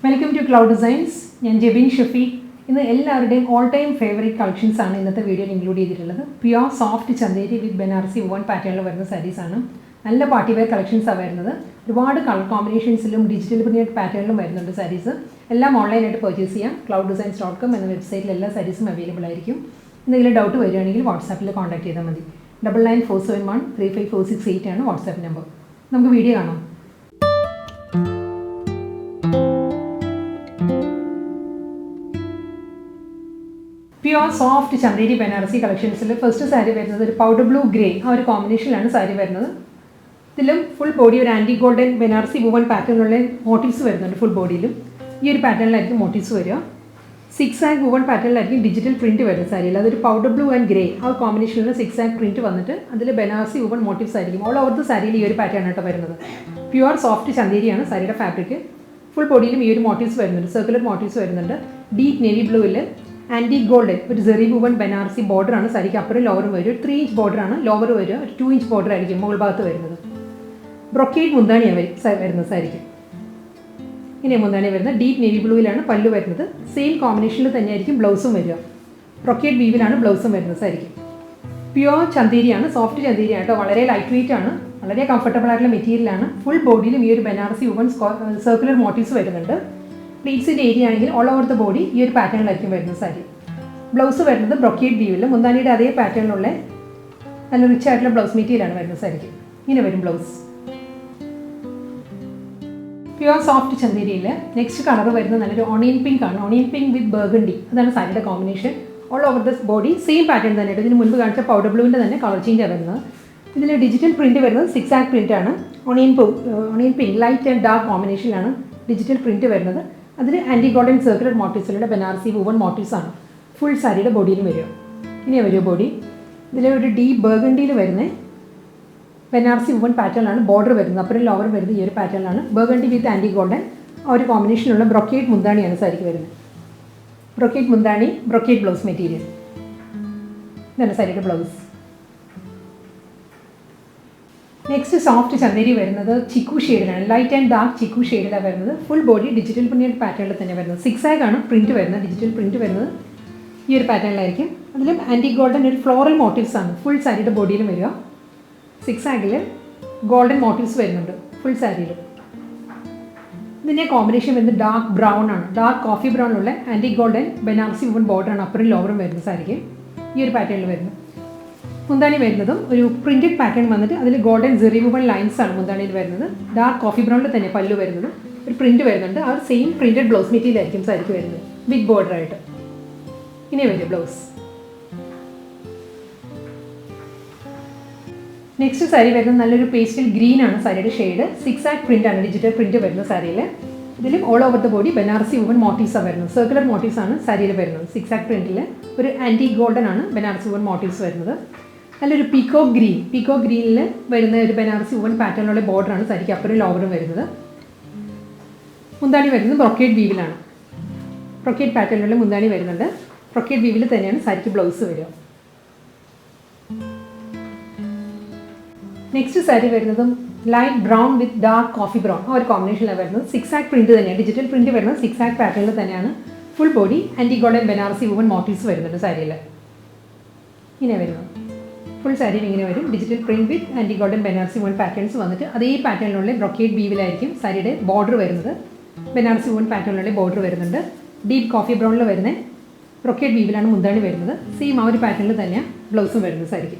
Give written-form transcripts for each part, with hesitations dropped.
Welcome to cloud designs. ഞാൻ ജെബിൻ ഷഫീഖ്. ഇന്ന് എല്ലാവരുടെയും ഓൾ ടൈം ഫേവറേറ്റ് കളക്ഷൻസ് ആണ് ഇന്നത്തെ വീഡിയോയിൽ ഇൻക്ലൂഡ് ചെയ്തിട്ടുള്ളത്. പ്യുവർ സോഫ്റ്റ് ചന്തേരി വിത്ത് ബനാറസി വൂവൺ പാറ്റേണിൽ വരുന്ന സാരീസാണ്. നല്ല പാർട്ടി വെയർ കളക്ഷൻസാണ് വരുന്നത്. ഒരുപാട് കളർ കോമ്പിനേഷൻസിലും ഡിജിറ്റൽ പ്രിന്റഡ് പാറ്റേണിലും വരുന്നുണ്ട് സാരീസ്. എല്ലാം ഓൺലൈനായിട്ട് പർച്ചേസ് ചെയ്യാം. clouddesigns.com എന്ന വെബ്സൈറ്റിൽ എല്ലാ സാരീസും അവൈലബിൾ ആയിരിക്കും. എന്തെങ്കിലും ഡൗട്ട് വരികയാണെങ്കിൽ വാട്സാപ്പിൽ കോൺടാക്ട് ചെയ്താൽ മതി. 9947135468 ആണ് വാട്സാപ്പ് നമ്പർ. നമുക്ക് വീഡിയോ കാണാം. പ്യുവർ സോഫ്റ്റ് ചന്തേരി ബനാറസി കളക്ഷൻസിൽ ഫസ്റ്റ് സാരി വരുന്നത് ഒരു പൗഡർ ബ്ലൂ ഗ്രേ, ആ ഒരു കോമ്പിനേഷനിലാണ് സാരി വരുന്നത്. ഇതിലും ഫുൾ ബോഡി ഒരു ആൻറ്റി ഗോൾഡൻ ബനാറസി വൂവൺ പാറ്റേണിലുള്ള മോട്ടീവ്സ് വരുന്നുണ്ട്. ഫുൾ ബോഡിയിലും ഈ ഒരു പാറ്റേണിലായിരിക്കും മോട്ടീവ്സ് വരിക. 6 വൂവൺ പാറ്റേണിലായിരിക്കും ഡിജിറ്റൽ പ്രിൻറ്റ് വരുന്ന സാരിയിൽ. അതൊരു പൗഡർ ബ്ലൂ ആൻഡ് ഗ്രേ ആ കോമ്പിനേഷനിൽ 6 പ്രിൻറ്റ് വന്നിട്ട് അതിൽ ബനാറസി വൂവൺ മോട്ടീവ്സ് ആയിരിക്കും. ഓൾ ഓവർ ദ സാരിയിൽ ഈ ഒരു പാറ്റേൺ ആയിട്ട് വരുന്നത്. പ്യുവർ സോഫ്റ്റ് ചന്തേരിയാണ് സാരിയുടെ ഫാബ്രിക്. ഫുൾ ബോഡിയിലും ഈ ഒരു മോട്ടീവ്സ് വരുന്നുണ്ട്, സർക്കുലർ മോട്ടീവ്സ് വരുന്നുണ്ട്. ഡീപ്പ് നേവി ബ്ലൂവിൽ ആൻറ്റി ഗോൾഡൻ ഒരു ജെറി വൂവൺ ബനാറസി ബോർഡറാണ് സാരിക്ക്. അപ്പുറം ലോവറും വരും. ഒരു 3 ഇഞ്ച് ബോർഡറാണ്. ലോവർ വരിക ഒരു 2 ഇഞ്ച് ബോർഡർ ആയിരിക്കും മുകൾ ഭാഗത്ത് വരുന്നത്. ബ്രൊക്കേഡ് മുന്താണിയാണ് വരുന്നത് സാരിക്ക്. ഇനി മുന്താണി വരുന്നത് ഡീപ്പ് നേവി ബ്ലൂവിലാണ് പല്ലു വരുന്നത്. സെയിം കോമ്പിനേഷനിൽ തന്നെയായിരിക്കും ബ്ലൗസും വരിക. ബ്രൊക്കേഡ് വീവിലാണ് ബ്ലൗസും വരുന്നത് സാരിക്ക്. പ്യുവർ ചന്തേരിയാണ്, സോഫ്റ്റ് ചന്തേരിയാണ് കേട്ടോ. വളരെ ലൈറ്റ് വെയിറ്റ് ആണ്, വളരെ കംഫർട്ടബിൾ ആയിട്ടുള്ള മെറ്റീരിയലാണ്. ഫുൾ ബോഡിയിലും ഈ ഒരു ബനാറസി വൂവൺ സർക്കുലർ മോട്ടീവ്സ് വരുന്നുണ്ട്. പ്ലീറ്റ്സിൻ്റെ ഏരിയ ആണെങ്കിൽ ഓൾ ഓവർ ദ ബോഡി ഈ ഒരു പാറ്റേണിലായിരിക്കും വരുന്ന സാരി. ബ്ലൗസ് വരുന്നത് ബ്രൊക്കേഡ് വീവിൽ മുന്താനിയുടെ അതേ പാറ്റേണിലുള്ള നല്ല റിച്ച് ആയിട്ടുള്ള ബ്ലൗസ് മെറ്റീരിയലാണ് വരുന്നത് സാരിക്ക്. ഇങ്ങനെ വരും ബ്ലൗസ്. പ്യുവർ സോഫ്റ്റ് ചന്തേരിയിൽ നെക്സ്റ്റ് കളർ വരുന്നത് നല്ലൊരു ഓണിയൻ പിങ്ക് ആണ്. ഓണിയൻ പിങ്ക് വിത്ത് ബർഗണ്ടി, അതാണ് സാരിയുടെ combination. All over the body same pattern തന്നെയാണ്. ഇതിന് മുൻപ് കാണിച്ച പൗഡർ ബ്ലൂവിൻ്റെ തന്നെ കളർ ചേഞ്ചാണ് വരുന്നത്. ഇതിൽ ഡിജിറ്റൽ പ്രിൻറ്റ് വരുന്നത് 6 പ്രിൻ്റ് ആണ്. Onion pink light and dark കോമ്പിനേഷനിലാണ് ഡിജിറ്റൽ പ്രിൻറ്റ് വരുന്നത്. അതിൽ ആൻറ്റി ഗോൾഡൻ സർക്കുലർ മോട്ടീവ്സിലുള്ള ബനാറസി വൂവൺ മോട്ടീവ്സ് ആണ് ഫുൾ സാരിയുടെ ബോഡിയിലും വരിക. ഇനി വരിക ബോഡി. ഇതിൽ ഒരു ഡീപ്പ് ബർഗണ്ടിയിൽ വരുന്ന ബനാറസി വൂവൺ പാറ്റേണിലാണ് ബോർഡർ വരുന്നത്. അപ്പുറം ലോവർ വരുന്നത് ഈ ഒരു പാറ്റേണിലാണ്. ബർഗണ്ടി വിത്ത് ആൻറ്റി ഗോൾഡൻ ആ ഒരു കോമ്പിനേഷനുള്ള ബ്രൊക്കേഡ് മുന്താണിയാണ് സാരിക്ക് വരുന്നത്. ബ്രൊക്കേഡ് മുന്താണി, ബ്രൊക്കേഡ് ബ്ലൗസ് മെറ്റീരിയൽ. ഇതാണ് സാരിയുടെ ബ്ലൗസ്. നെക്സ്റ്റ് സോഫ്റ്റ് ചന്തേരി വരുന്നത് ചിക്കു ഷെയ്ഡിലാണ്. ലൈറ്റ് ആൻഡ് ഡാർക്ക് ചിക്കു ഷെയ്ഡിലാണ് വരുന്നത്. ഫുൾ ബോഡി ഡിജിറ്റൽ പ്രിൻറ്റഡ് പാറ്റേണിൽ തന്നെ വരുന്നത്. 6 ആണ് പ്രിൻറ്റ് വരുന്നത്. ഡിജിറ്റൽ പ്രിൻറ്റ് വരുന്നത് ഈ ഒരു പാറ്റേണിലായിരിക്കും. അതിലും ആൻറ്റി ഗോൾഡൻ ഒരു ഫ്ലോറൽ മോട്ടീവ്സ് ആണ് ഫുൾ സാരിയുടെ ബോഡിയിലും വരിക. 6 ഗോൾഡൻ മോട്ടീവ്സ് വരുന്നുണ്ട് ഫുൾ സാരിയിൽ. ഇതിൻ്റെ കോമ്പിനേഷൻ വരുന്നത് ഡാർക്ക് ബ്രൗൺ ആണ്. ഡാർക്ക് കോഫി ബ്രൗണിലുള്ള ആൻറ്റി ഗോൾഡൻ ബനാറസി വൂവൺ ബോർഡറാണ് അപ്പുറം ലോവറും വരുന്ന സാരിക്ക്. ഈ ഒരു പാറ്റേണിൽ വരുന്നത്. മുന്താണി വരുന്നതും ഒരു പ്രിൻറ്റഡ് പാറ്റേൺ വന്നിട്ട് അതിൽ ഗോൾഡൻ ജെറി വൂവൺ ലൈൻസ് ആണ് മുന്താണിയിൽ വരുന്നത്. ഡാർക്ക് കോഫി ബ്രൗണിൽ തന്നെ പല്ലു വരുന്നത്. ഒരു പ്രിൻറ്റ് വരുന്നുണ്ട്. ആ ഒരു സെയിം പ്രിൻറ്റഡ് ബ്ലൗസ് മെറ്റീരിയൽ ആയിരിക്കും സാരിക്ക് വരുന്നത് ബിഗ് ബോർഡറായിട്ട്. ഇനി വരും ബ്ലൗസ്. നെക്സ്റ്റ് സാരി വരുന്നത് നല്ലൊരു പേസ്റ്റൽ ഗ്രീൻ ആണ് സാരിയുടെ ഷെയ്ഡ്. 6 പ്രിൻ്റ് ആണ് ഡിജിറ്റൽ പ്രിൻറ്റ് വരുന്ന സാരിയിൽ. ഇതിലും all over the body Banarasi woven മോട്ടീവ്സാണ് വരുന്നത്. സർക്കുലർ മോട്ടീവ്സ് ആണ് സാരിയിൽ വരുന്നത്. 6 പ്രിൻറ്റിൽ ഒരു ആൻറ്റി ഗോൾഡൻ ആണ് ബനാറസി വൂവൺ മോട്ടീവ്സ് വരുന്നത്. നല്ലൊരു പീക്കോ ഗ്രീനിൽ വരുന്ന ഒരു ബനാറസി വൂവൺ പാറ്റേണിലുള്ള ബോർഡറാണ് സാരിക്ക് അപ്പുറം ലോവറും വരുന്നത്. മുന്താണി വരുന്നത് ബ്രൊക്കേഡ് വീവിലാണ്. ബ്രൊക്കേഡ് പാറ്റേണിലുള്ള മുന്താണി വരുന്നുണ്ട്. ബ്രൊക്കേഡ് വീവിൽ തന്നെയാണ് സാരിക്ക് ബ്ലൗസ് വരിക. നെക്സ്റ്റ് സാരി വരുന്നതും ലൈറ്റ് ബ്രൗൺ വിത്ത് ഡാർക്ക് കോഫി ബ്രൗൺ ആ ഒരു കോമ്പിനേഷനിലാണ് വരുന്നത്. 6 പ്രിൻറ്റ് തന്നെയാണ്. ഡിജിറ്റൽ പ്രിൻറ്റ് വരുന്നത് 6 പാറ്റേണിൽ തന്നെയാണ്. Full body anti golden Banarasi woven motifs വരുന്നുണ്ട് സാരിയിൽ. ഇങ്ങനെ വരുന്നത് ഫുൾ സാരിയിൽ ഇങ്ങനെ വരും. ഡിജിറ്റൽ പ്രിൻറ്റ് വിത്ത് anti golden Banarasi woven patterns വന്നിട്ട് അതേ പാറ്റേണിലുള്ള ബ്രൊക്കേഡ് വീവിലായിരിക്കും സാരിയുടെ ബോർഡർ വരുന്നത്. ബനാറസി വൂവൺ പാറ്റേണിലുള്ള ബോർഡർ വരുന്നുണ്ട്. ഡീപ്പ് കോഫി ബ്രൗണിൽ വരുന്ന ബ്രൊക്കേഡ് വീവിലാണ് മുന്താണി വരുന്നത്. സെയിം ആ ഒരു പാറ്റേണിൽ തന്നെയാണ് ബ്ലൗസും വരുന്നത് സാരിക്ക്.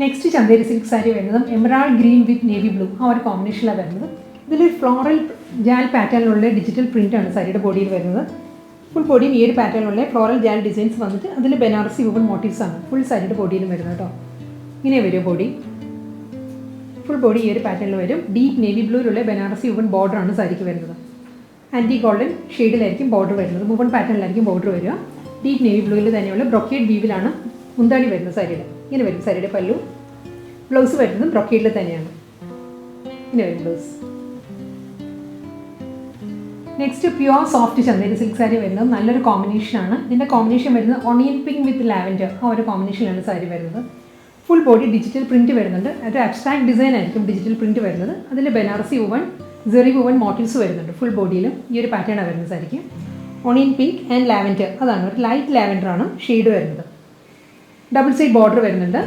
നെക്സ്റ്റ് ചന്തേരി സിൽക്ക് സാരി വരുന്നതും എമറാൾഡ് ഗ്രീൻ വിത്ത് നേവി ബ്ലൂ ആ ഒരു കോമ്പിനേഷനിലാണ് വരുന്നത്. ഇതിലൊരു ഫ്ലോറൽ ജാൽ പാറ്റേണിലുള്ള ഡിജിറ്റൽ പ്രിൻ്റ് ആണ് സാരിയുടെ ബോഡിയിൽ വരുന്നത്. ഫുൾ ബോഡിയും ഈ ഒരു പാറ്റേണിലുള്ള ഫ്ലോറൽ ജാൽ ഡിസൈൻസ് വന്നിട്ട് അതിൽ ബനാറസി വൂവൺ മോട്ടീവ്സ് ആണ് ഫുൾ സാരിയുടെ ബോഡിയിലും വരുന്നത് കേട്ടോ. ഇങ്ങനെ വരും ബോഡി. ഫുൾ ബോഡി ഈ ഒരു പാറ്റേണിൽ വരും. ഡീപ്പ് നേവി ബ്ലൂയിലുള്ള ബനാറസി വൂവൺ ബോർഡറാണ് സാരിക്ക് വരുന്നത്. ആൻറ്റി ഗോൾഡൻ ഷെയ്ഡിലായിരിക്കും ബോർഡർ വരുന്നത്. വൂവൺ പാറ്റേണിലായിരിക്കും ബോർഡർ വരിക. ഡീപ്പ് നേവി ബ്ലൂയിൽ തന്നെയുള്ള ബ്രൊക്കേഡ് വീവിലാണ് മുന്താണി വരുന്നത് സാരിയുടെ. ഇങ്ങനെ വരും സാരിയുടെ പല്ലു. ബ്ലൗസ് വരുന്നതും ബ്രൊക്കേഡിൽ തന്നെയാണ്. ഇങ്ങനെ വരും blouse. Next pure soft Chanderi silk sari വരുന്നത് നല്ലൊരു കോമ്പിനേഷനാണ്. ഇതിൻ്റെ കോമ്പിനേഷൻ വരുന്നത് ഓണിയൻ പിങ്ക് വിത്ത് ലാവൻഡർ ആ ഒരു കോമ്പിനേഷനിലാണ് സാരി വരുന്നത്. ഫുൾ ബോഡി ഡിജിറ്റൽ പ്രിൻറ്റ് വരുന്നുണ്ട്. ഒരു അബ്സ്ട്രാക്ട് ഡിസൈൻ ആയിരിക്കും ഡിജിറ്റൽ പ്രിൻറ്റ് വരുന്നത്. അതിൽ ബനാറസി വൂവൺ സെറി വുവൺ മോട്ടീവ്സ് വരുന്നുണ്ട് ഫുൾ ബോഡിയിലും. ഈ ഒരു പാറ്റേണാണ് വരുന്നത് സാരിക്ക്. ഓണിയൻ പിങ്ക് ആൻഡ് ലാവൻഡർ, അതാണ് ഒരു ലൈറ്റ് ലാവൻഡറാണ് ഷെയ്ഡ് വരുന്നത്. ഡബിൾ സൈഡ് ബോർഡർ വരുന്നുണ്ട്.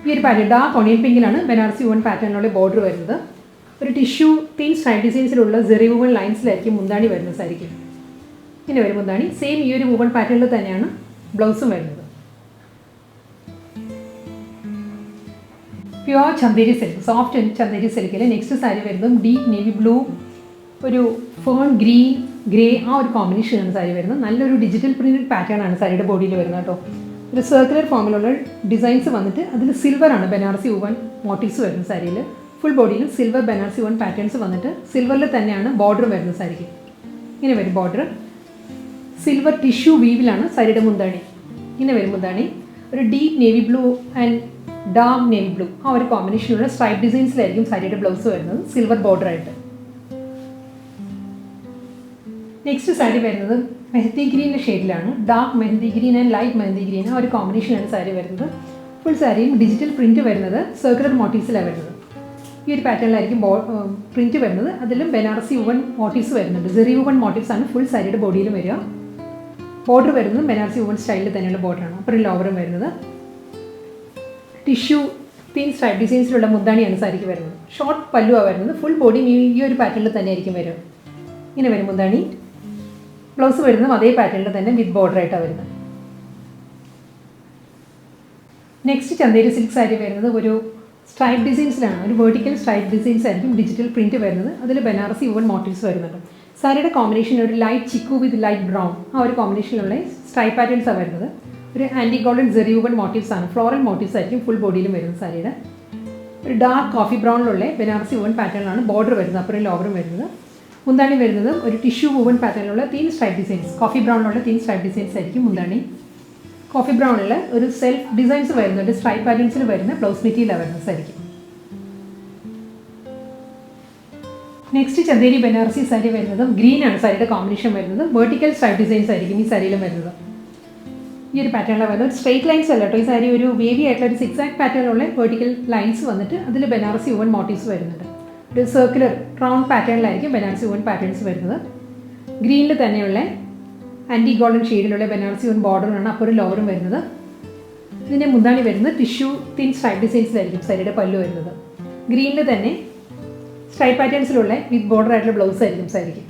ഈ ഒരു പാറ്റേൺ ഡാർക്ക് ഓണിയൻ പിങ്കിലാണ് ബനാറസി വുവൺ പാറ്റേണിലുള്ള ബോർഡർ വരുന്നത്. ഒരു ടിഷ്യൂ തീൻ സ്ട്രൈപ്പ് ഡിസൈൻസിലുള്ള സെറി വുവൺ ലൈൻസിലായിരിക്കും മുന്താണി വരുന്നത് സാരിക്ക്. ഇങ്ങനെ വരും മുന്താണി. സെയിം ഈ ഒരു വുവൺ പാറ്റേണിൽ തന്നെയാണ് ബ്ലൗസും വരുന്നത്. Pure Chanderi silk, soft Chanderi സിൽക്കിൽ നെക്സ്റ്റ് സാരി വരുന്നതും ഡീപ്പ് നേവി ബ്ലൂ, ഒരു ഫേൺ ഗ്രീൻ, ഗ്രേ, ആ ഒരു കോമ്പിനേഷനാണ് സാരി വരുന്നത്. നല്ലൊരു ഡിജിറ്റൽ പ്രിൻറ്റഡ് പാറ്റേൺ ആണ് സാരിയുടെ ബോഡിയിൽ വരുന്നത് കേട്ടോ. ഒരു സർക്കുലർ ഫോമിലുള്ള ഡിസൈൻസ് വന്നിട്ട് അതിൽ സിൽവറാണ് ബനാറസി വുവൺ മോട്ടീവ്സ് വരുന്നത് സാരിയിൽ. ഫുൾ ബോഡിയിൽ സിൽവർ ബനാറസി വുവൺ പാറ്റേൺസ് വന്നിട്ട് സിൽവറിൽ തന്നെയാണ് ബോർഡർ വരുന്നത് സാരിക്ക്. ഇങ്ങനെ വരും ബോർഡർ. സിൽവർ ടിഷ്യൂ വീവിലാണ് സാരിയുടെ മുന്താണി. ഇങ്ങനെ വരും മുന്താണി. ഒരു deep navy blue and dark navy blue, ആ ഒരു കോമ്പിനേഷനുള്ള സ്ട്രൈപ്പ് ഡിസൈൻസിലായിരിക്കും സാരിയുടെ ബ്ലൗസ് വരുന്നത് സിൽവർ ബോർഡർ ആയിട്ട്. നെക്സ്റ്റ് സാരി വരുന്നത് മെഹന്തി ഗ്രീൻ്റെ ഷെയ്ഡിലാണ്. Dark mehndi green and light mehndi green, ആ ഒരു കോമ്പിനേഷനാണ് സാരി വരുന്നത്. ഫുൾ സാരിയും ഡിജിറ്റൽ പ്രിൻറ്റ് വരുന്നത് സർക്കുലർ മോട്ടീവ്സിലാണ് വരുന്നത്. ഈ ഒരു പാറ്റേണിലായിരിക്കും പ്രിൻറ്റ് വരുന്നത്. അതിലും ബനാറസി വുവൺ മോട്ടീവ്സ് വരുന്നുണ്ട്. സെറി വുവൺ മോട്ടീവ്സ് ആണ് ഫുൾ സാരിയുടെ ബോഡിയിലും വരിക. ബോർഡർ വരുന്നത് ബനാറസി വുവൺ സ്റ്റൈലിൽ തന്നെയുള്ള ബോർഡറാണ്. അപ്പുറം ലോവറും വരുന്നത്. ടിഷ്യൂ തീൻ സ്ട്രൈപ്പ് ഡിസൈൻസിലുള്ള മുന്താണിയാണ് സാരിക്ക് വരുന്നത്. ഷോർട്ട് പല്ലുവാണ് വരുന്നത്. ഫുൾ ബോഡിയും ഈ ഒരു പാറ്റേണിൽ തന്നെ ആയിരിക്കും വരും. ഇങ്ങനെ വരും മുന്താണി. ബ്ലൗസ് വരുന്നതും അതേ പാറ്റേണിൽ തന്നെ വിത്ത് ബോർഡർ ആയിട്ടാണ് വരുന്നത്. നെക്സ്റ്റ് ചന്ദേരി സിൽക്ക് സാരി വരുന്നത് ഒരു സ്ട്രൈപ്പ് ഡിസൈൻസിലാണ്. ഒരു വെർട്ടിക്കൽ സ്ട്രൈപ്പ് ഡിസൈൻസ് ആയിരിക്കും ഡിജിറ്റൽ പ്രിൻറ്റ് വരുന്നത്. അതിൽ ബനാറസി വുവൺ മോട്ടീവ്സ് വരുന്നുണ്ട്. സാരിയുടെ കോമ്പിനേഷൻ ഒരു light chikoo with light brown, ആ ഒരു കോമ്പിനേഷനിലുള്ള സ്ട്രൈപ്പ് പാറ്റേൺസാണ് വരുന്നത്. ഒരു ആൻറ്റി ഗോൾഡൻ സെറി വുവൺ മോട്ടീവ്സ് ആണ്. ഫ്ലോറൽ മോട്ടീവ്സ് ആയിരിക്കും ഫുൾ ബോഡിയിലും വരുന്നത് സാരിയുടെ. ഒരു ഡാർക്ക് കോഫി ബ്രൗണിലുള്ള ബനാറസി വുവൺ പാറ്റേണിലാണ് ബോർഡർ വരുന്നത്. അപ്പുറം ലോവറും വരുന്നത്. മുന്താണി വരുന്നത് ഒരു ടിഷ്യൂ വുവൺ പാറ്റേണിലുള്ള തീൻ സ്ട്രൈപ്പ് ഡിസൈൻസ്, കോഫി ബ്രൗണിലുള്ള തീൻ സ്ട്രൈപ്പ് ഡിസൈൻസ് ആയിരിക്കും മുന്താണി. കോഫി ബ്രൗണിൽ ഒരു സെൽഫ് ഡിസൈൻസ് വരുന്നുണ്ട്. സ്ട്രൈപ്പ് പാറ്റേൺസിൽ വരുന്ന ബ്ലൗസ് മെറ്റീരിയലാണ് വരുന്നത് സാരിക്ക്. നെക്സ്റ്റ് ചന്ദേരി ബനാറസി സാരി വരുന്നതും ഗ്രീൻ ആണ് സാരിയുടെ കോമ്പിനേഷൻ വരുന്നത്. വെർട്ടിക്കൽ സ്ട്രൈപ്പ് ഡിസൈൻസ് ആയിരിക്കും ഈ സാരിയിലും വരുന്നത്. ഈ ഒരു പാറ്റേണിലാണ് വരുന്നത്. ഒരു സ്ട്രേറ്റ് ലൈൻസ് അല്ല കേട്ടോ. ഈ സാരി ഒരു വേവി ആയിട്ടുള്ള ഒരു സിക്സാക്ട് പാറ്റേണിലുള്ള വെർട്ടിക്കൽ ലൈൻസ് വന്നിട്ട് അതിൽ ബനാറസി വുവൺ മോട്ടീവ്സ് വരുന്നുണ്ട്. ഒരു സർക്കുലർ റൗണ്ട് പാറ്റേണിലായിരിക്കും ബനാറസി വുവൺ പാറ്റേൺസ് വരുന്നത്. ഗ്രീനിൽ തന്നെയുള്ള ആൻറ്റി ഗോൾഡൻ ഷെയ്ഡിലുള്ള ബനാറസി വുവൺ ബോർഡറാണ് അപ്പുറം ലോവറും വരുന്നത്. ഇതിൻ്റെ മുന്താണി വരുന്നത് ടിഷ്യൂ തിൻ സ്ട്രൈപ്പ് ഡിസൈൻസിലായിരിക്കും സാരിയുടെ പല്ലു വരുന്നത്. ഗ്രീനിൽ തന്നെ സ്ട്രൈപ്പ് പാറ്റേൺസിലുള്ള വിത്ത് ബോർഡർ ആയിട്ടുള്ള ബ്ലൗസ് ആയിരിക്കും സാരിക്ക്.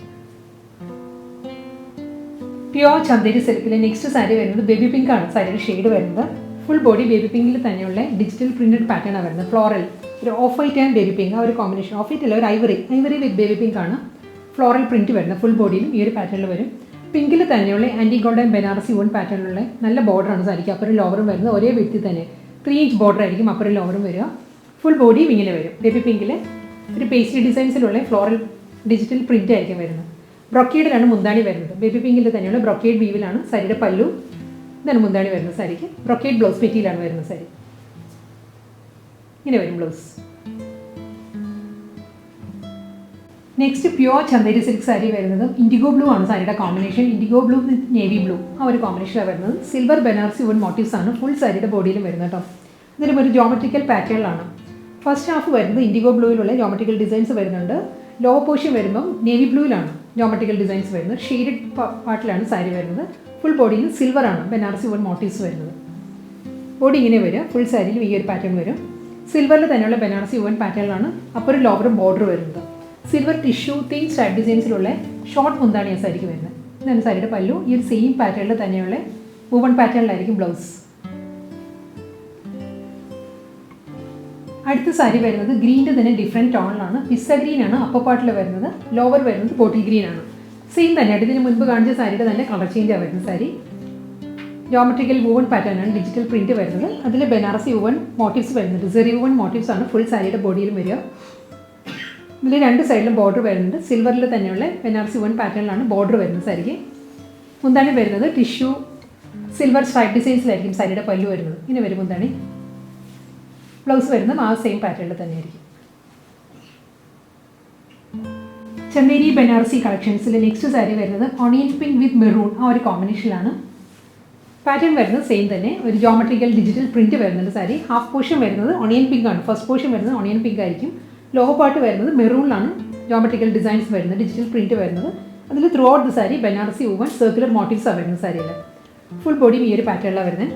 പ്യുവർ ചന്ദേരി സിൽക്കിലെ നെക്സ്റ്റ് സാരി വരുന്നത് ബേബി പിങ്ക് ആണ് സാരിയുടെ ഷെയ്ഡ് വരുന്നത്. ഫുൾ ബോഡി ബേബി പിങ്കിൽ തന്നെയുള്ള ഡിജിറ്റൽ പ്രിൻറ്റഡ് പാറ്റേൺ ആണ് വരുന്നത്. ഫ്ലോറൽ, ഒരു of white and baby pink, ആ ഒരു കോമ്പിനേഷൻ. ഓഫ് വൈറ്റ് അല്ല, ഒരു ഐവറി വിത്ത് ബേബി പിങ്ക് ആണ് ഫ്ലോറൽ പ്രിൻറ്റ് വരുന്നത്. ഫുൾ ബോഡിയിലും ഈ ഒരു പാറ്റേണിൽ വരും. പിങ്കിൽ തന്നെയുള്ള ആൻറ്റി ഗോൾഡൻ ബനാറസി വുവൺ പാറ്റേണിലുള്ള നല്ല ബോർഡറാണ് സാരിക്ക്. അപ്പുറം ലോവറും വരുന്നത് ഒരേ വ്യക്തി തന്നെ 3 ഇഞ്ച് ബോർഡർ ആയിരിക്കും അപ്പുറം ലോവറും വരിക. ഫുൾ ബോഡിയും ഇങ്ങനെ വരും. ബേബി പിങ്കിൽ ഒരു പേസ്ട്രി ഡിസൈൻസിലുള്ള ഫ്ലോറൽ ഡിജിറ്റൽ പ്രിൻറ്റ് ആയിരിക്കും വരുന്നത്. ബ്രൊക്കേഡിലാണ് മുന്താണി വരുന്നത്. ബേബി പിങ്കിൽ തന്നെയുള്ള ബ്രൊക്കേഡ് വീവിലാണ് സാരിയുടെ പല്ലു. ഇതാണ് മുന്താണി വരുന്നത് സാരിക്ക്. ബ്രൊക്കേഡ് ബ്ലൗസ് മെറ്റീരിയലാണ് വരുന്നത് സാരി. ഇങ്ങനെ വരും blouse. Next pure Chanderi silk sari വരുന്നത് ഇൻഡിഗോ ബ്ലൂ ആണ് സാരിയുടെ കോമ്പിനേഷൻ. ഇൻഡിഗോ ബ്ലൂ വിത്ത് നേവി ബ്ലൂ, ആ ഒരു കോമ്പിനേഷനാണ് വരുന്നത്. സിൽവർ ബനാറസി വുവൺ മോട്ടീവ്സ് ആണ് ഫുൾ സാരിയുടെ ബോഡിയിലും വരുന്നത് കേട്ടോ. ഇതിലും ഒരു ജോമെട്രിക്കൽ പാറ്റേണിലാണ്. ഫസ്റ്റ് ഹാഫ് വരുന്നത് ഇൻഡിഗോ ബ്ലൂവിലുള്ള ജോമെട്രിക്കൽ ഡിസൈൻസ് വരുന്നുണ്ട്. ലോ പോർഷൻ വരുമ്പം നേവി ബ്ലൂവിലാണ് ജോമെട്രിക്കൽ ഡിസൈൻസ് വരുന്നത്. ഷെയ്ഡഡ് പാർട്ടിലാണ് സാരി വരുന്നത്. ഫുൾ ബോഡിയിൽ സിൽവർ ആണ് ബനാറസി വുവൺ മോട്ടീവ്സ് വരുന്നത്. ബോഡി ഇങ്ങനെ വരും. ഫുൾ സാരിയിലും ഈ ഒരു പാറ്റേൺ വരും. സിൽവറിൽ തന്നെയുള്ള ബനാറസി വുവൺ പാറ്റേണിലാണ് അപ്പുറം ലോവറും ബോർഡർ വരുന്നത്. സിൽവർ ടിഷ്യൂ തിൻ സ്ട്രൈപ്പ് ഡിസൈൻസിലുള്ള ഷോർട്ട് മുന്താണിയാണ് സാരിക്ക് വരുന്നത്. ഇതാണ് സാരിയുടെ പല്ലു. ഈ ഒരു സെയിം പാറ്റേണിൽ തന്നെയുള്ള വുവൺ പാറ്റേണിലായിരിക്കും ബ്ലൗസ്. അടുത്ത സാരി വരുന്നത് ഗ്രീനിൻ്റെ തന്നെ ഡിഫറെൻറ്റ് ടോണിലാണ്. പിസ്സ ഗ്രീൻ ആണ് അപ്പർ പാർട്ടിൽ വരുന്നത്. ലോവർ വരുന്നത് ബോട്ടിൽ ഗ്രീൻ ആണ്. സെയിം തന്നെയായിട്ട് ഇതിന് മുൻപ് കാണിച്ച സാരിയുടെ തന്നെ കളർ ചേഞ്ചാണ് വരുന്നത് സാരി. ജോമെട്രിക്കൽ വുവൺ പാറ്റേൺ ആണ് ഡിജിറ്റൽ പ്രിൻറ്റ് വരുന്നത്. അതിൽ ബനാറസി വുവൺ മോട്ടീവ്സ് വരുന്നുണ്ട്. സെറി വുവൺ മോട്ടീവ്സ് ആണ് ഫുൾ സാരിയുടെ ബോഡിയിലും വരിക. ഇതിൽ രണ്ട് സൈഡിലും ബോർഡർ വരുന്നുണ്ട്. സിൽവറിൽ തന്നെയുള്ള ബനാറസി വുവൺ പാറ്റേണിലാണ് ബോർഡർ വരുന്നത് സാരിക്ക്. മുന്താണി വരുന്നത് ടിഷ്യൂ സിൽവർ സ്ട്രൈപ്പ് ഡിസൈൻസിലായിരിക്കും സാരിയുടെ പല്ലു വരുന്നത്. ഇങ്ങനെ വരും മുന്താണി. ബ്ലൗസ് വരുന്നത് ആ സെയിം പാറ്റേണിൽ തന്നെയായിരിക്കും. ചന്ദേരി ബനാറസി കളക്ഷൻസിൽ നെക്സ്റ്റ് സാരി വരുന്നത് ഓണിയൻ പിങ്ക് വിത്ത് മെറൂൺ, ആ ഒരു കോമ്പിനേഷനിലാണ്. പാറ്റേൺ വരുന്നത് സെയിം തന്നെ. ഒരു ജോമെട്രിക്കൽ ഡിജിറ്റൽ പ്രിൻറ്റ് വരുന്നുണ്ട് സാരി. ഹാഫ് പോർഷൻ വരുന്നത് ഓണിയൻ പിങ്ക് ആണ്. ഫസ്റ്റ് പോർഷൻ വരുന്നത് ഓണിയൻ പിങ്ക് ആയിരിക്കും. ലോവർ പാർട്ട് വരുന്നത് മെറൂണിലാണ് ജോമെട്രിക്കൽ ഡിസൈൻസ് വരുന്നത്, ഡിജിറ്റൽ പ്രിൻറ്റ് വരുന്നത്. അതിൽ throughout the sari Banarasi woven circular മോട്ടീവ്സാണ് വരുന്നത് സാരിയിൽ. ഫുൾ ബോഡിയും ഈ ഒരു പാറ്റേണിലാണ് വരുന്നത്.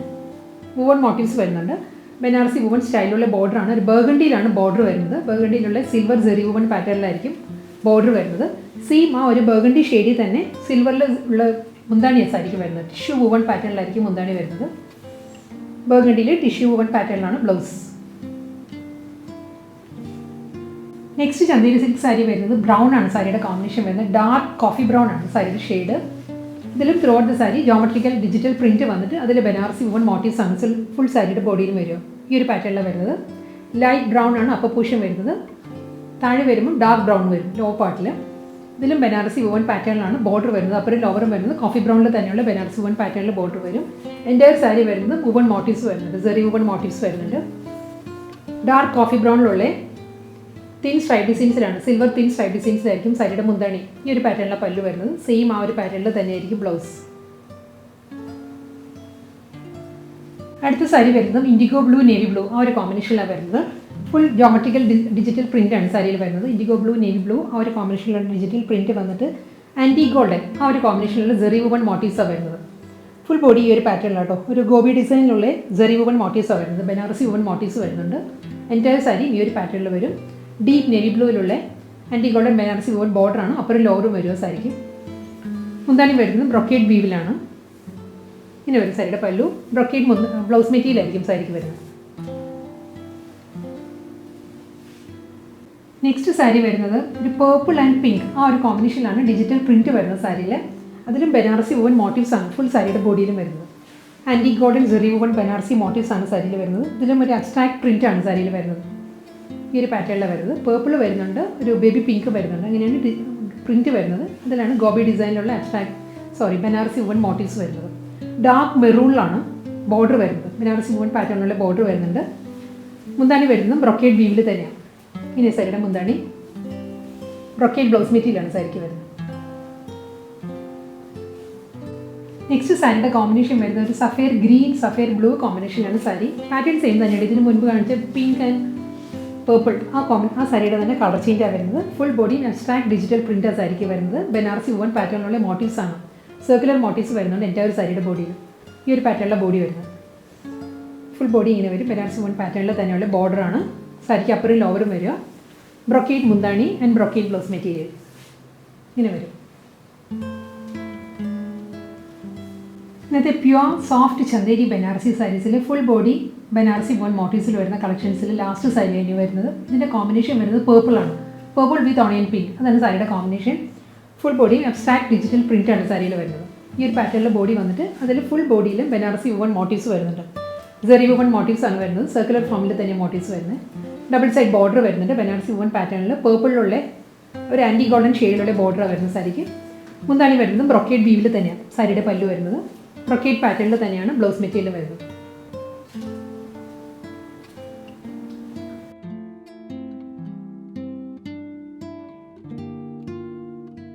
വുവൺ മോട്ടീവ്സ് വരുന്നുണ്ട്. ബനാറസി വുവൺ സ്റ്റൈലുള്ള ബോർഡറാണ്. ഒരു ബർഗണ്ടിയിലാണ് ബോർഡർ വരുന്നത്. ബർഗണ്ടിയിലുള്ള സിൽവർ ജെറി വുവൺ പാറ്റേണിലായിരിക്കും ബോർഡർ വരുന്നത്. സെയിം ആ ഒരു ബർഗണ്ടി ഷെയ്ഡിൽ തന്നെ സിൽവറിൽ ഉള്ള മുന്താണിയാണ് സാരിക്ക് വരുന്നത്. ടിഷ്യൂ വുവൺ പാറ്റേണിലായിരിക്കും മുന്താണി വരുന്നത്. ബർഗണ്ടിയിൽ ടിഷ്യൂ വുവൺ പാറ്റേണിലാണ് blouse. Next Chanderi silk sari വരുന്നത് ബ്രൗൺ ആണ് സാരിയുടെ കോമ്പിനേഷൻ വരുന്നത്. ഡാർക്ക് കോഫി ബ്രൗൺ ആണ് സാരിയുടെ ഷെയ്ഡ്. ഇതിലും through out the sari geometrical digital print വന്നിട്ട് അതിൽ ബനാറസി വുവൺ മോട്ടീവ്സ് ആണ് ഫുൾ സാരിയുടെ ബോഡിയിലും വരും. ഈ ഒരു പാറ്റേണിലാണ് വരുന്നത്. ലൈറ്റ് ബ്രൗൺ ആണ് അപ്പർ പോർഷൻ വരുന്നത്. താഴെ വരുമ്പോൾ ഡാർക്ക് ബ്രൗൺ വരും ലോ പാർട്ടിൽ. ഇതിലും ബനാറസി വുവൺ പാറ്റേണിലാണ് ബോർഡർ വരുന്നത്. അപ്പറും ലോവറും വരുന്നത് കോഫി ബ്രൗണിൽ തന്നെയുള്ള ബനാറസി വുവൺ പാറ്റേണിൽ ബോർഡർ വരും. എൻ്റയർ സാരി വരുന്നത് വുവൺ മോട്ടീവ്സ് വരുന്നുണ്ട്. ജെറി വുവൺ മോട്ടീവ്സ് വരുന്നുണ്ട്. ഡാർക്ക് കോഫി ബ്രൗണിലുള്ള തിൻ സ്ട്രൈപ്പ് ഡിസൈൻസിലാണ്, സിൽവർ തിൻ സ്ട്രൈപ്പ് ഡിസൈൻസിലായിരിക്കും സാരിയുടെ മുന്താണി. ഈ ഒരു പാറ്റേണിലാണ് പല്ലു വരുന്നത്. സെയിം ആ ഒരു പാറ്റേണിൽ തന്നെയായിരിക്കും ബ്ലൗസ്. അടുത്ത സാരി വരുന്നത് ഇൻഡിഗോ ബ്ലൂ നേവി ബ്ലൂ ആ ഒരു കോമ്പിനേഷനിലാണ് വരുന്നത്. ഫുൾ ജോമെട്രിക്കൽ ഡിജിറ്റൽ പ്രിൻ്റ് ആണ് സാരിയിൽ വരുന്നത്. ഇൻഡിഗോ ബ്ലൂ നേവി ബ്ലൂ ആ ഒരു കോമ്പിനേഷനിലുള്ള ഡിജിറ്റൽ പ്രിൻറ്റ് വന്നിട്ട് ആൻറ്റി ഗോൾഡൻ ആ ഒരു കോമ്പിനേഷനിലുള്ള ജെറി വുവൺ മോട്ടീവ്സാണ് വരുന്നത്. ഫുൾ ബോഡി ഈ ഒരു പാറ്റേണിലാണ് കേട്ടോ. ഒരു ഗോബി ഡിസൈനിലുള്ള ജെറി വുവൺ മോട്ടീവ്സാണ് വരുന്നത്. ബനാറസി വുവൺ മോട്ടീവ്സ് വരുന്നുണ്ട്. എൻ്റയർ സാരി ഈ ഒരു പാറ്റേണിൽ വരും. ഡീപ്പ് നേവി ബ്ലൂവിലുള്ള ആൻറ്റി ഗോൾഡൻ ബനാറസി വുവൺ ബോർഡറാണ്. അപ്പുറം ലോവറും വരുമോ സാരിക്ക്. മുന്താണി വരുന്നത് ബ്രൊക്കേഡ് വീവിലാണ്. ഇങ്ങനെ വരും സാരിയുടെ പല്ലു. ബ്രൊക്കേഡ് ബ്ലൗസ് മെറ്റീരിയൽ ആയിരിക്കും സാരിക്ക് വരുന്നത്. നെക്സ്റ്റ് സാരി വരുന്നത് ഒരു പേർപ്പിൾ ആൻഡ് പിങ്ക് ആ ഒരു കോമ്പിനേഷനിലാണ് ഡിജിറ്റൽ പ്രിൻറ്റ് വരുന്നത് സാരിയിൽ. അതിലും ബനാറസി വുവൺ മോട്ടീവ്സ് ആണ് ഫുൾ സാരിയുടെ ബോഡിയിലും വരുന്നത്. Anti golden Jerry woven Banarasi motifs ആണ് സാരിയിൽ വരുന്നത്. ഇതിലും ഒരു അബ്സ്ട്രാക്ട് പ്രിൻ്റ് ആണ് സാരിയിൽ വരുന്നത്. ഈ ഒരു പാറ്റേണിലാണ് വരുന്നത്. പേർപ്പിൾ വരുന്നുണ്ട്, ഒരു ബേബി പിങ്ക് വരുന്നുണ്ട്. അങ്ങനെയാണ് പ്രിൻറ്റ് വരുന്നത്. അതിലാണ് ഗോബി ഡിസൈനിലുള്ള ബനാറസി വുവൺ മോട്ടീവ്സ് വരുന്നത്. ഡാർക്ക് മെറൂണിലാണ് ബോർഡർ വരുന്നത്. ബനാറസി വുവൺ പാറ്റേണിലുള്ള ബോർഡർ വരുന്നുണ്ട്. മുന്താണി വരുന്നത് ബ്രൊക്കേഡ് വീവിൽ തന്നെയാണ്. ഇനി സാരിയുടെ മുന്താണി ബ്രൊക്കേഡ് ബ്ലൗസ് മെറ്റീരിയലാണ് സാരിക്ക് വരുന്നത്. നെക്സ്റ്റ് സാരിയുടെ കോമ്പിനേഷൻ വരുന്നത് ഒരു സഫേർ ഗ്രീൻ സഫേർ ബ്ലൂ കോമ്പിനേഷനാണ് സാരി. പാറ്റേൺ സെയിം തന്നെയാണ്. ഇതിന് മുൻപ് കാണിച്ച പിങ്ക് ആൻഡ് പേർപ്പിൾ ആ സാരിയുടെ തന്നെ കളർ ചേഞ്ചാണ് വരുന്നത്. Full body abstract digital print സാരിക്ക് വരുന്നത്. ബനാറസി വുവൺ പാറ്റേണിലുള്ള മോട്ടീവ്സ് ആണ്. സർക്കുലർ മോട്ടീവ്സ് വരുന്നുണ്ട് എൻ്റെ ഒരു സാരിയുടെ ബോഡിയിൽ. ഈ ഒരു പാറ്റേണിലുള്ള ബോഡി വരുന്നത്. ഫുൾ ബോഡി ഇങ്ങനെ വരും. ബനാറസി വുവൺ പാറ്റേണിൽ തന്നെയുള്ള ബോർഡറാണ്. സാരിക്ക് അപ്പറും ലോവറും വരിക. ബ്രൊക്കേഡ് മുന്താണി ആൻഡ് ബ്രൊക്കേഡ് ബ്ലൗസ് മെറ്റീരിയൽ ഇങ്ങനെ വരും. ഇന്നത്തെ പ്യുവർ സോഫ്റ്റ് ചന്ദേരി ബനാറസി സാരീസിൽ ഫുൾ ബോഡി ബനാറസി വുവൺ മോട്ടീവ്സിൽ വരുന്ന കളക്ഷൻസിൽ ലാസ്റ്റ് സാരി കഴിഞ്ഞ് വരുന്നത്. ഇതിൻ്റെ കോമ്പിനേഷൻ വരുന്നത് പേർപ്പിളാണ്. പേർപ്പിൾ വിത്ത് ഓണിയൻ പിങ്ക് അതാണ് സാരിയുടെ combination. Full body abstract digital print ആണ് സാരിയിൽ വരുന്നത്. ഈ ഒരു പാറ്റേണിലെ ബോഡി വന്നിട്ട് അതിൽ ഫുൾ ബോഡിയിലും ബനാറസി വുവൺ മോട്ടീവ്സ് വരുന്നുണ്ട്. ജെറി വുവൺ മോട്ടീവ്സ് ആണ് വരുന്നത്. സർക്കുലർ ഫോമിൽ തന്നെ മോട്ടീവ്സ് വരുന്നത്. ഡബിൾ സൈഡ് ബോർഡർ വരുന്നുണ്ട്. ബനാറസി വുവൺ പാറ്റേണിൽ പേർപ്പിളിലുള്ള ഒരു ആൻറ്റി ഗോൾഡൻ ഷെയ്ഡിലുള്ള ബോർഡറാണ് വരുന്നത് സാരിക്ക്. മുന്താണി വരുന്നത് ബ്രൊക്കേഡ് വീവിൽ തന്നെയാണ് സാരിയുടെ പല്ലു വരുന്നത്. ബ്രൊക്കേഡ് പാറ്റേണിൽ തന്നെയാണ് ബ്ലൗസ് മെറ്റീരിയൽ വരുന്നത്.